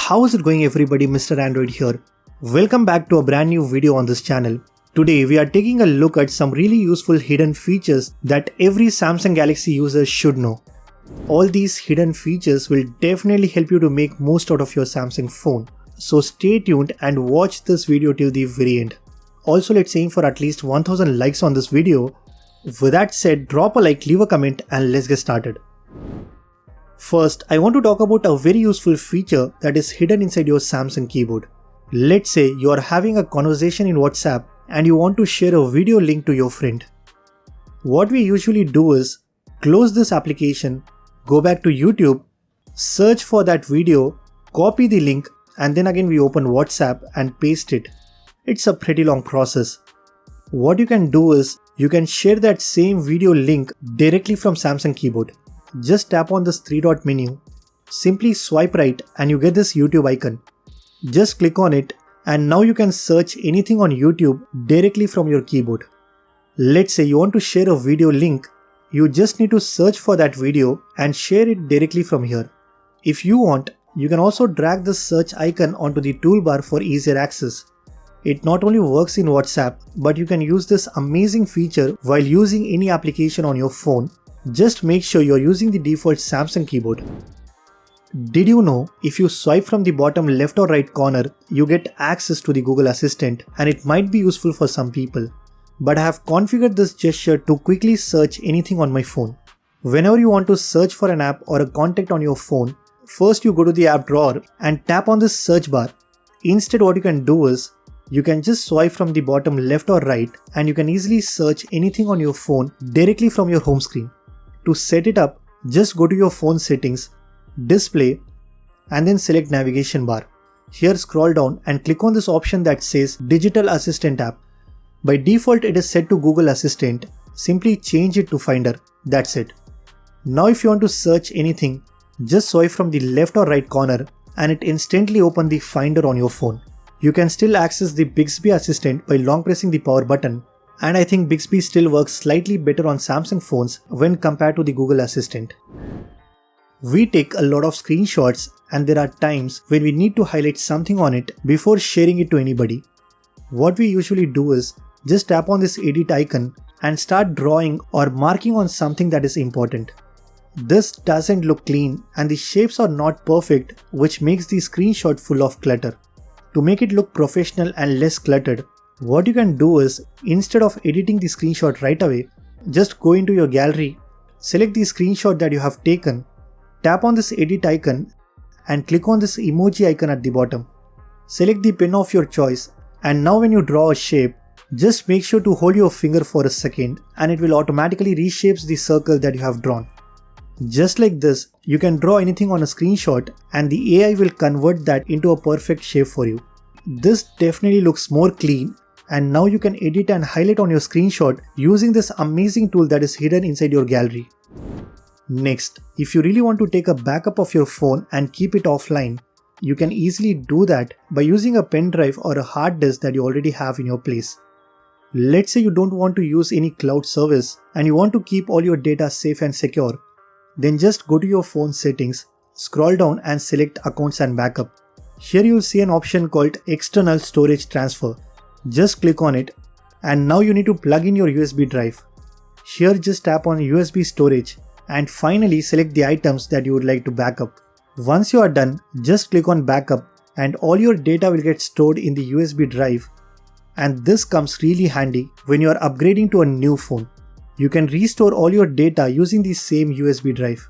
How is it going everybody, Mr. Android here. Welcome back to a brand new video on this channel. Today we are taking a look at some really useful hidden features that every Samsung Galaxy user should know. All these hidden features will definitely help you to make most out of your Samsung phone. So stay tuned and watch this video till the very end. Also, let's aim for at least 1000 likes on this video. With that said, drop a like, leave a comment and let's get started. First, I want to talk about a very useful feature that is hidden inside your Samsung keyboard. Let's say you are having a conversation in WhatsApp and you want to share a video link to your friend. What we usually do is close this application, go back to YouTube, search for that video, copy the link, and then again we open WhatsApp and paste it. It's a pretty long process. What you can do is you can share that same video link directly from Samsung keyboard. Just tap on this 3-dot menu, simply swipe right and you get this YouTube icon. Just click on it and now you can search anything on YouTube directly from your keyboard. Let's say you want to share a video link, you just need to search for that video and share it directly from here. If you want, you can also drag the search icon onto the toolbar for easier access. It not only works in WhatsApp, but you can use this amazing feature while using any application on your phone. Just make sure you're using the default Samsung keyboard. Did you know if you swipe from the bottom left or right corner, you get access to the Google Assistant, and it might be useful for some people. But I have configured this gesture to quickly search anything on my phone. Whenever you want to search for an app or a contact on your phone, first you go to the app drawer and tap on this search bar. Instead, what you can do is you can just swipe from the bottom left or right and you can easily search anything on your phone directly from your home screen. To set it up, just go to your phone settings, display, and then select navigation bar. Here scroll down and click on this option that says Digital Assistant app. By default it is set to Google Assistant. Simply change it to Finder. That's it. Now if you want to search anything, just swipe from the left or right corner and it instantly opens the Finder on your phone. You can still access the Bixby Assistant by long pressing the power button. And I think Bixby still works slightly better on Samsung phones when compared to the Google Assistant. We take a lot of screenshots and there are times when we need to highlight something on it before sharing it to anybody. What we usually do is just tap on this edit icon and start drawing or marking on something that is important. This doesn't look clean and the shapes are not perfect, which makes the screenshot full of clutter. To make it look professional and less cluttered, what you can do is, instead of editing the screenshot right away, just go into your gallery, select the screenshot that you have taken, tap on this edit icon and click on this emoji icon at the bottom. Select the pen of your choice and now when you draw a shape, just make sure to hold your finger for a second and it will automatically reshape the circle that you have drawn. Just like this, you can draw anything on a screenshot and the AI will convert that into a perfect shape for you. This definitely looks more clean. And now you can edit and highlight on your screenshot using this amazing tool that is hidden inside your gallery. Next, if you really want to take a backup of your phone and keep it offline, you can easily do that by using a pen drive or a hard disk that you already have in your place. Let's say you don't want to use any cloud service and you want to keep all your data safe and secure. Then just go to your phone settings, scroll down and select Accounts and Backup. Here you will see an option called External Storage Transfer. Just click on it and now you need to plug in your USB drive. Here just tap on USB storage and finally select the items that you would like to backup. Once you are done, just click on backup and all your data will get stored in the USB drive. And this comes really handy when you are upgrading to a new phone. You can restore all your data using the same USB drive.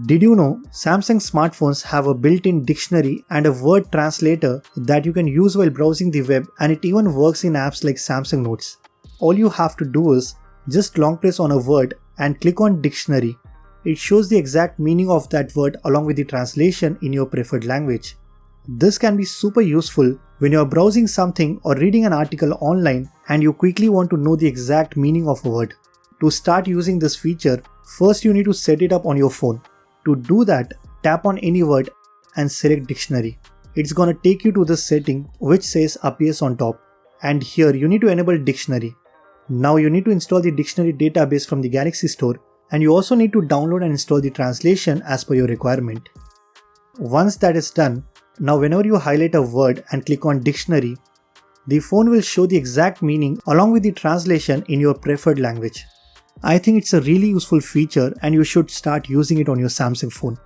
Did you know Samsung smartphones have a built-in dictionary and a word translator that you can use while browsing the web, and it even works in apps like Samsung Notes. All you have to do is just long press on a word and click on dictionary. It shows the exact meaning of that word along with the translation in your preferred language. This can be super useful when you are browsing something or reading an article online and you quickly want to know the exact meaning of a word. To start using this feature, first you need to set it up on your phone. To do that, tap on any word and select dictionary. It's gonna take you to this setting which says appears on top. And here you need to enable dictionary. Now you need to install the dictionary database from the Galaxy Store and you also need to download and install the translation as per your requirement. Once that is done, now whenever you highlight a word and click on dictionary, the phone will show the exact meaning along with the translation in your preferred language. I think it's a really useful feature and you should start using it on your Samsung phone.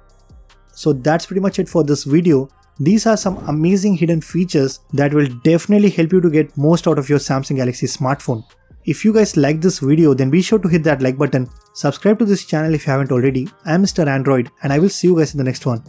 So that's pretty much it for this video. These are some amazing hidden features that will definitely help you to get most out of your Samsung Galaxy smartphone. If you guys like this video, then be sure to hit that like button, subscribe to this channel if you haven't already. I'm Mr. Android and I will see you guys in the next one.